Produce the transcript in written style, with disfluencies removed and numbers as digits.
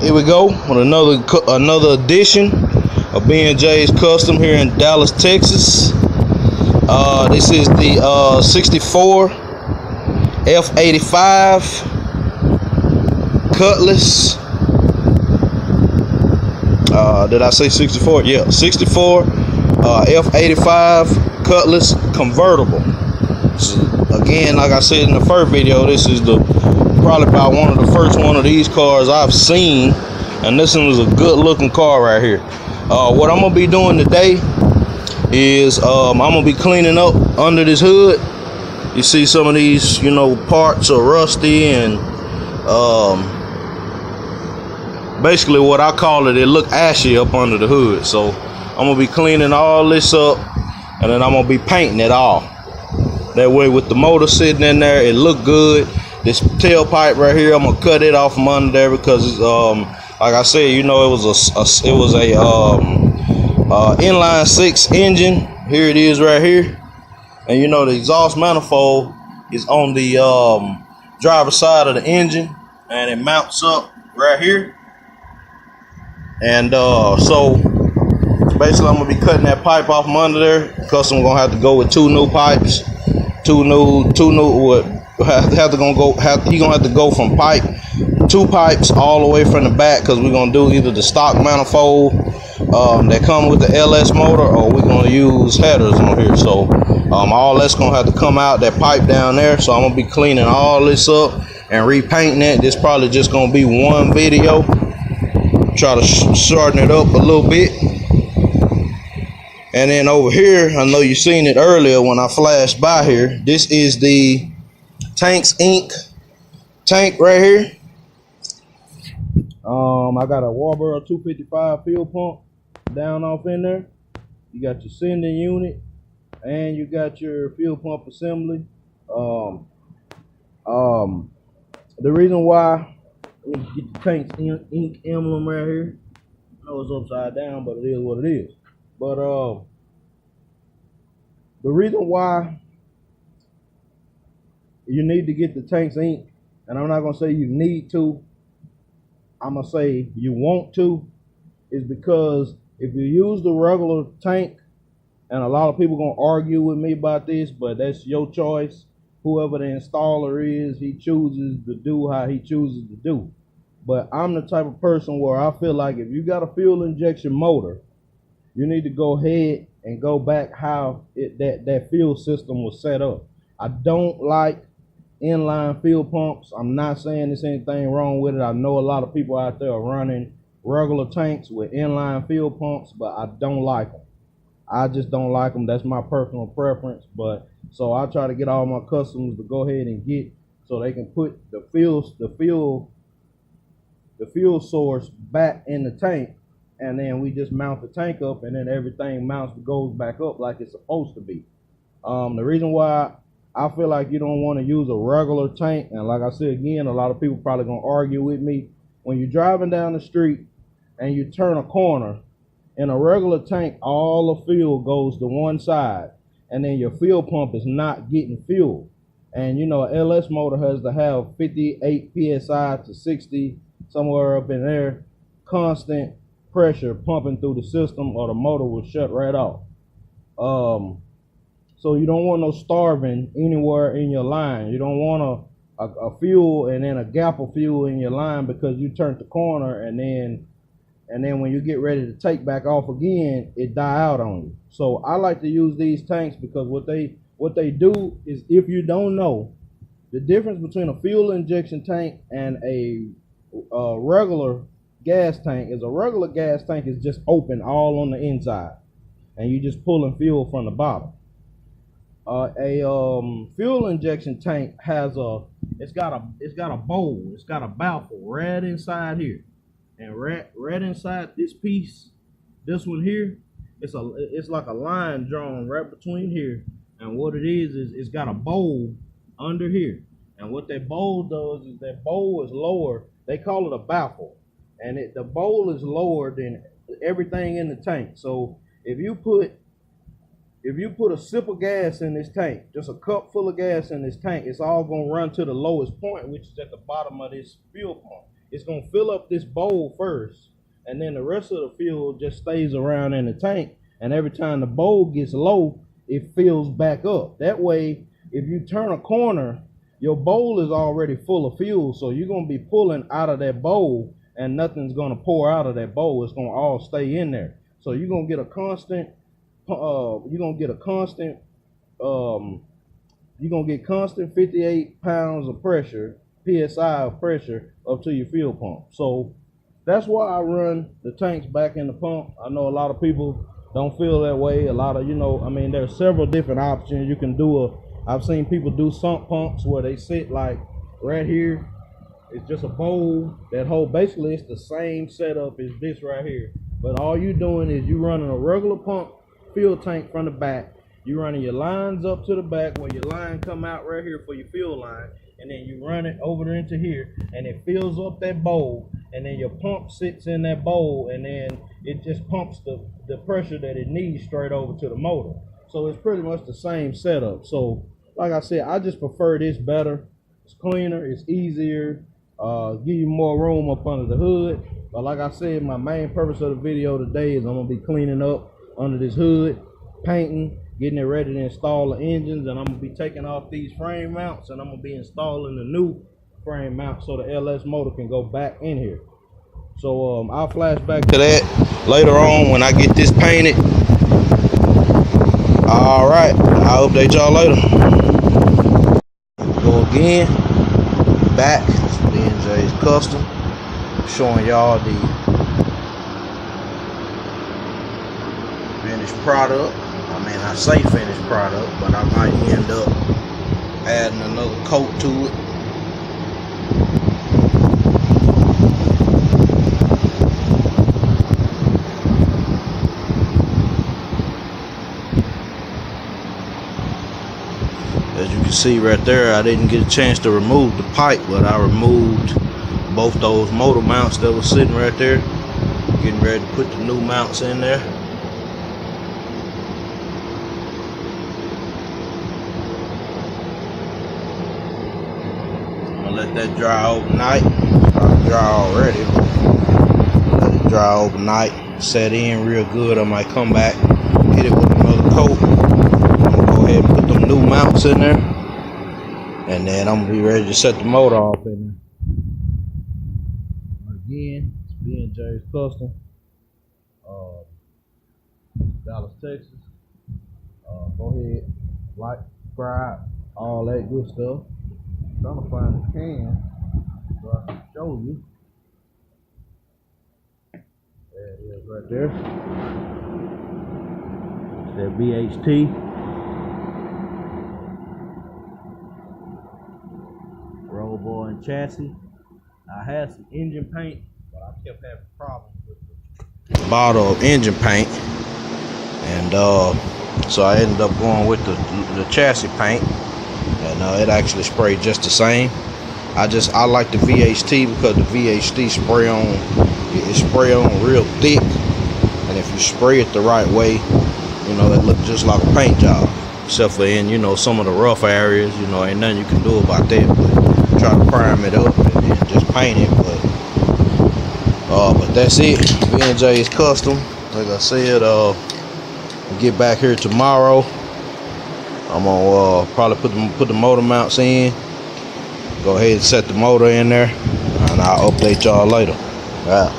Here we go with another edition of B&J's Custom here in Dallas, Texas. This is the 64 F85 Cutlass. Did I say 64? Yeah, 64 F85 Cutlass convertible. So again, like I said in the first video, this is probably about one of the first one of these cars I've seen, and this one is a good looking car right here. What I'm gonna be doing today is I'm gonna be cleaning up under this hood. You see some of these, parts are rusty, and basically what I call it look ashy up under the hood. So I'm gonna be cleaning all this up, and then I'm gonna be painting it all. That way, with the motor sitting in there, it look good. This tailpipe right here, I'm gonna cut it off from under there because, like I said, it was a inline 6 engine. Here it is right here, and the exhaust manifold is on the driver's side of the engine, and it mounts up right here. And so basically, I'm gonna be cutting that pipe off from under there because I'm gonna have to go with two new pipes, two new. You're gonna have to go from two pipes all the way from the back, because we're gonna do either the stock manifold that come with the LS motor, or we're gonna use headers on here. So all that's gonna have to come out that pipe down there. So I'm gonna be cleaning all this up and repainting it. This probably just gonna be one video. Try to shorten it up a little bit. And then over here, I know you seen it earlier when I flashed by here. This is the Tanks Inc. tank right here. I got a Warborough 255 fuel pump down off in there. You got your sending unit, and you got your fuel pump assembly. The reason why, let me get the Tanks Inc. emblem right here. I know it's upside down, but it is what it is. But the reason why you need to get the Tanks Inc., and I'm not gonna say you need to, I'm gonna say you want to, is because if you use the regular tank, and a lot of people gonna argue with me about this, but that's your choice. Whoever the installer is, he chooses to do how he chooses to do. But I'm the type of person where I feel like if you got a fuel injection motor, you need to go ahead and go back how that fuel system was set up. I don't like inline fuel pumps. I'm not saying there's anything wrong with it. I know a lot of people out there are running regular tanks with inline fuel pumps, but I don't like them. I just don't like them. That's my personal preference. But so I try to get all my customers to go ahead and get, so they can put the fuel source back in the tank, and then we just mount the tank up, and then everything goes back up like it's supposed to be. The reason why I feel like you don't want to use a regular tank, and like I said again, a lot of people probably gonna argue with me. When you're driving down the street and you turn a corner, in a regular tank, all the fuel goes to one side, and then your fuel pump is not getting fuel. And an LS motor has to have 58 psi to 60, somewhere up in there, constant pressure pumping through the system, or the motor will shut right off. So you don't want no starving anywhere in your line. You don't want a fuel and then a gap of fuel in your line because you turned the corner, and then when you get ready to take back off again, it die out on you. So I like to use these tanks because what they do is, if you don't know, the difference between a fuel injection tank and a regular gas tank is, a regular gas tank is just open all on the inside, and you just pulling fuel from the bottom. A fuel injection tank has it's got a bowl, it's got a baffle right inside here, and right inside this piece, this one here, it's like a line drawn right between here, and what it is it's got a bowl under here, and what that bowl does is that bowl is lower. They call it a baffle, and the bowl is lower than everything in the tank. So if you put a sip of gas in this tank, just a cup full of gas in this tank, it's all gonna run to the lowest point, which is at the bottom of this fuel pump. it's gonna fill up this bowl first, and then the rest of the fuel just stays around in the tank. And every time the bowl gets low, it fills back up. That way, if you turn a corner, your bowl is already full of fuel, so you're gonna be pulling out of that bowl, and nothing's gonna pour out of that bowl. It's gonna all stay in there. So you're gonna get a constant. You're gonna get constant 58 pounds of pressure, psi of pressure, up to your fuel pump. So that's why I run the tanks back in the pump. I know a lot of people don't feel that way. A lot of, I mean, there's several different options. You can do I've seen people do sump pumps where they sit like right here. It's just a bowl that hold, basically it's the same setup as this right here. But all you're doing is you running a regular pump fuel tank from the back. You running your lines up to the back where your line come out right here for your fuel line, and then you run it over into here, and it fills up that bowl, and then your pump sits in that bowl, and then it just pumps the pressure that it needs straight over to the motor. So it's pretty much the same setup. So like I said, I just prefer this better. It's cleaner, it's easier, give you more room up under the hood. But like I said, my main purpose of the video today is I'm gonna be cleaning up under this hood, painting, getting it ready to install the engines, and I'm gonna be taking off these frame mounts, and I'm gonna be installing the new frame mount so the LS motor can go back in here. So I'll flash back to that later on when I get this painted. All right, I'll update y'all later. Go again, back, B&J's Custom, showing y'all the finished product. I mean, I say finished product, but I might end up adding another coat to it. As you can see right there, I didn't get a chance to remove the pipe, but I removed both those motor mounts that were sitting right there. Getting ready to put the new mounts in there. Let that dry overnight. It's probably dry already. Let it dry overnight. Set in real good. I might come back, hit it with another coat. I'm gonna go ahead and put them new mounts in there, and then I'm gonna be ready to set the motor off in there. Again, it's B&J's Custom, Dallas, Texas. Go ahead, like, subscribe, all that good stuff. I'm trying to find the can so I can show you. There it is right there. It's that BHT. Roll bar and chassis. I had some engine paint, but I kept having problems with the bottle of engine paint. And so I ended up going with the chassis paint. And it actually sprayed just the same. I like the VHT because the VHT spray on real thick, and if you spray it the right way, it looks just like a paint job. Except for in some of the rough areas, ain't nothing you can do about that. But try to prime it up and then just paint it. But that's it. B&J's Custom. Like I said, get back here tomorrow. I'm gonna probably put the motor mounts in. Go ahead and set the motor in there, and I'll update y'all later. All right.